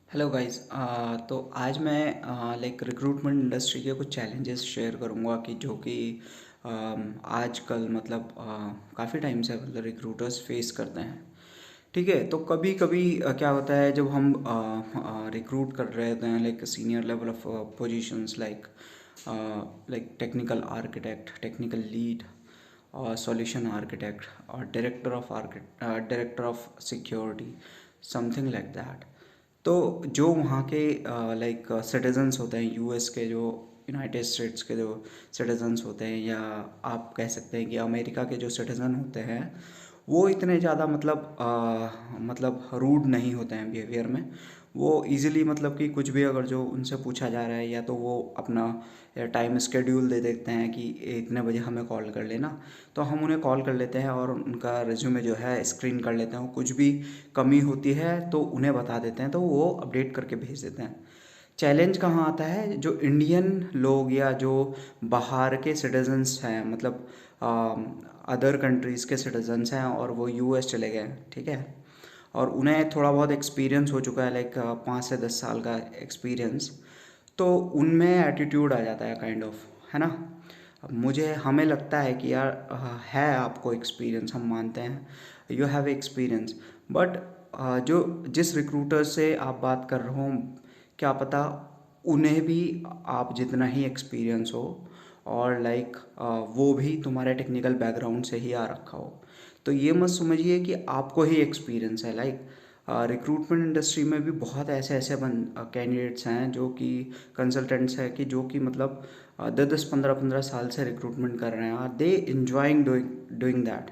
Hello guys. तो आज मैं लाइक रिक्रूटमेंट इंडस्ट्री के कुछ चैलेंजेस शेयर करूंगा कि जो कि आजकल मतलब काफ़ी टाइम से मतलब रिक्रूटर्स फेस करते हैं। ठीक है, तो कभी कभी क्या होता है जब हम रिक्रूट कर रहे होते हैं like senior level of positions like technical architect, technical lead और सॉल्यूशन आर्किटेक्ट और director of security, something like that. तो जो वहाँ के लाइक सिटीजन्स होते हैं यूएस के, जो यूनाइटेड स्टेट्स के जो सिटीजन्स होते हैं, या आप कह सकते हैं कि अमेरिका के जो सिटीज़न होते हैं, वो इतने ज़्यादा मतलब रूड नहीं होते हैं बिहेवियर में। वो इजीली मतलब कि कुछ भी अगर जो उनसे पूछा जा रहा है, या तो वो अपना टाइम स्केड्यूल दे देते हैं कि इतने बजे हमें कॉल कर लेना, तो हम उन्हें कॉल कर लेते हैं और उनका रिज्यूमे जो है स्क्रीन कर लेते हैं। कुछ भी कमी होती है तो उन्हें बता देते हैं, तो वो अपडेट करके भेज देते हैं। चैलेंज कहाँ आता है, जो इंडियन लोग या जो बाहर के सिटीजन्स हैं, मतलब अदर कंट्रीज़ के सिटीजन्स हैं और वो यूएस चले गए, ठीक है, और उन्हें थोड़ा बहुत एक्सपीरियंस हो चुका है लाइक 5 से 10 साल का एक्सपीरियंस, तो उनमें एटीट्यूड आ जाता है काइंड ऑफ, है ना। अब हमें लगता है कि यार है आपको एक्सपीरियंस, हम मानते हैं यू हैव एक्सपीरियंस, बट जो जिस रिक्रूटर से आप बात कर रहे हो, क्या पता उन्हें भी आप जितना ही एक्सपीरियंस हो, और लाइक वो भी तुम्हारे टेक्निकल बैकग्राउंड से ही आ रखा हो। तो ये मत समझिए कि आपको ही एक्सपीरियंस है। लाइक रिक्रूटमेंट इंडस्ट्री में भी बहुत ऐसे ऐसे कैंडिडेट्स हैं जो कि कंसल्टेंट्स हैं कि जो कि मतलब 10 10 15 15 साल से रिक्रूटमेंट कर रहे हैं, दे इंजॉइंग डूइंग दैट।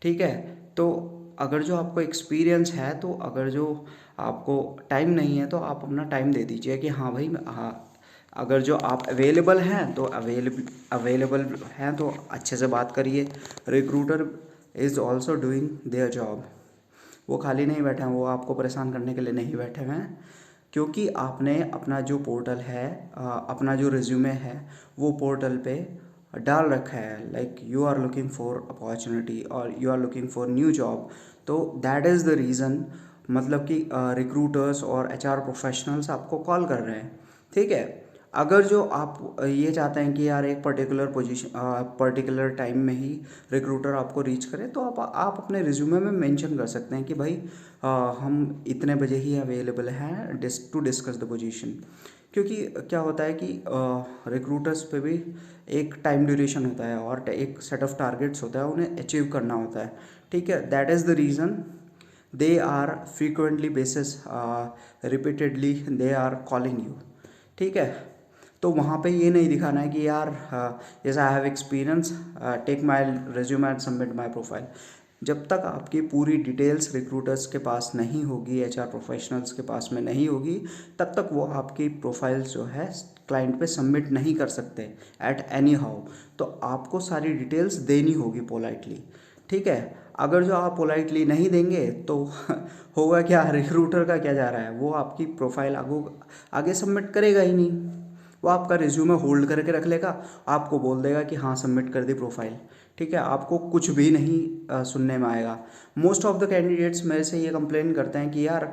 ठीक है, तो अगर जो आपको एक्सपीरियंस है, तो अगर जो आपको टाइम नहीं है, तो आप अपना टाइम दे दीजिए कि हाँ भाई, हाँ, अगर जो आप अवेलेबल हैं तो अवेलेबल हैं तो अच्छे से बात करिए। Recruiter is also doing their job. वो खाली नहीं बैठे हैं, वो आपको परेशान करने के लिए नहीं बैठे हुए हैं, क्योंकि आपने अपना जो पोर्टल है, अपना जो रिज्यूमे है, वो पोर्टल पे डाल रखा है like you are looking for opportunity और you are looking for new job. तो दैट इज़ द रीज़न, मतलब कि रिक्रूटर्स और एचआर प्रोफेशनल्स आपको कॉल कर रहे हैं। ठीक है, अगर जो आप ये चाहते हैं कि यार एक पर्टिकुलर टाइम में ही रिक्रूटर आपको रीच करे, तो आप अपने रिज्यूमे में मेंशन कर सकते हैं कि भाई हम इतने बजे ही अवेलेबल हैं टू डिस्कस द पोजीशन। क्योंकि क्या होता है कि रिक्रूटर्स पे भी एक टाइम ड्यूरेशन होता है और एक सेट ऑफ टारगेट्स होता है, उन्हें अचीव करना होता है। ठीक है, that is the reason they are frequently basis, repeatedly they are calling you. ठीक है, तो वहाँ पे ये नहीं दिखाना है कि यार yes I have experience, take my resume and submit my profile. जब तक आपकी पूरी डिटेल्स रिक्रूटर्स के पास नहीं होगी, एचआर प्रोफेशनल्स के पास में नहीं होगी, तब तक वो आपकी प्रोफाइल्स जो है क्लाइंट पे सबमिट नहीं कर सकते एट एनी हाउ। तो आपको सारी डिटेल्स देनी होगी पोलाइटली। ठीक है, अगर जो आप पोलाइटली नहीं देंगे तो होगा क्या, रिक्रूटर का क्या जा रहा है, वो आपकी प्रोफाइल आगे आगे सबमिट करेगा ही नहीं। वो आपका रिज्यूमे होल्ड करके रख लेगा, आपको बोल देगा कि हाँ सबमिट कर दी प्रोफाइल। ठीक है, आपको कुछ भी नहीं सुनने में आएगा। मोस्ट ऑफ द कैंडिडेट्स मेरे से ये कंप्लेन करते हैं कि यार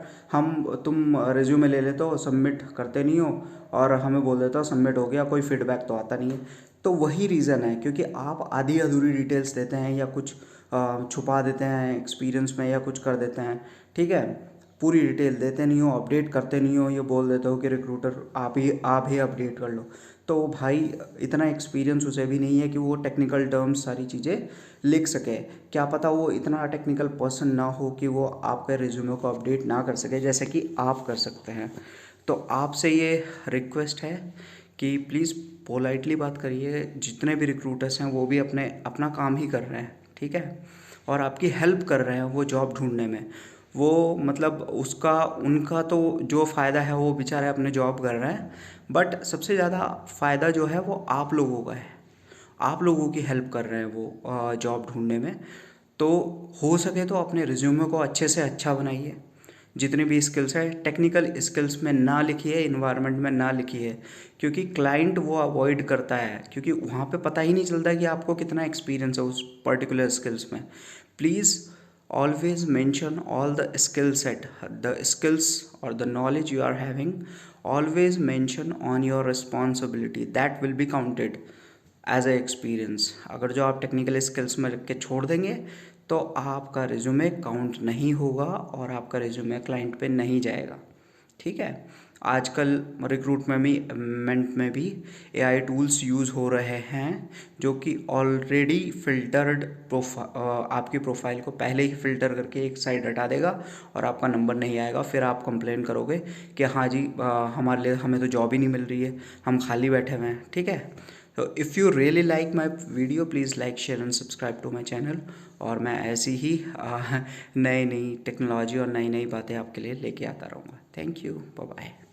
तुम रिज्यूमे ले लेते हो, सबमिट करते नहीं हो, और हमें बोल देते हो सबमिट हो गया, कोई फीडबैक तो आता नहीं है। तो वही रीज़न है, क्योंकि आप आधी अधूरी डिटेल्स देते हैं, या कुछ छुपा देते हैं एक्सपीरियंस में, या कुछ कर देते हैं। ठीक है, पूरी डिटेल देते नहीं हो, अपडेट करते नहीं हो, ये बोल देते हो कि रिक्रूटर आप ही अपडेट कर लो। तो भाई इतना एक्सपीरियंस उसे भी नहीं है कि वो टेक्निकल टर्म्स सारी चीज़ें लिख सके। क्या पता वो इतना टेक्निकल पर्सन ना हो कि वो आपके रिज्यूमे को अपडेट ना कर सके जैसे कि आप कर सकते हैं। तो आपसे ये रिक्वेस्ट है कि प्लीज़ पोलाइटली बात करिए। जितने भी रिक्रूटर्स हैं वो भी अपना काम ही कर रहे हैं, ठीक है, और आपकी हेल्प कर रहे हैं वो जॉब ढूंढने में। वो मतलब उसका उनका तो जो फ़ायदा है, वो बेचारे अपने जॉब कर रहे हैं, बट सबसे ज़्यादा फ़ायदा जो है वो आप लोगों का है। आप लोगों की हेल्प कर रहे हैं वो जॉब ढूंढने में। तो हो सके तो अपने रिज्यूमे को अच्छे से अच्छा बनाइए। जितनी भी स्किल्स है टेक्निकल स्किल्स में ना लिखिए, इन्वायरमेंट में ना लिखिए, क्योंकि क्लाइंट वो अवॉइड करता है, क्योंकि वहाँ पे पता ही नहीं चलता कि आपको कितना एक्सपीरियंस है उस पर्टिकुलर स्किल्स में। Please always mention all the skill set, the skills or the knowledge you are having. Always mention on your responsibility, that will be counted as a experience. अगर जो आप टेक्निकल स्किल्स में रख के छोड़ देंगे तो आपका रिज्यूमे काउंट नहीं होगा और आपका रिज्यूमे क्लाइंट पे नहीं जाएगा. ठीक है. आजकल रिक्रूटमेंट में भी एआई टूल्स यूज़ हो रहे हैं जो कि ऑलरेडी फिल्टर्ड आपकी प्रोफाइल को पहले ही फ़िल्टर करके एक साइड हटा देगा और आपका नंबर नहीं आएगा. फिर आप कंप्लेन करोगे कि हाँ जी हमारे लिए हमें तो जॉब ही नहीं मिल रही है, हम खाली बैठे हुए हैं. ठीक है. तो if you really like my video please like share and subscribe to my channel. और मैं ऐसी ही नई नई टेक्नोलॉजी और नई नई बातें आपके लिए लेके आता रहूँगा. Thank you. Bye bye.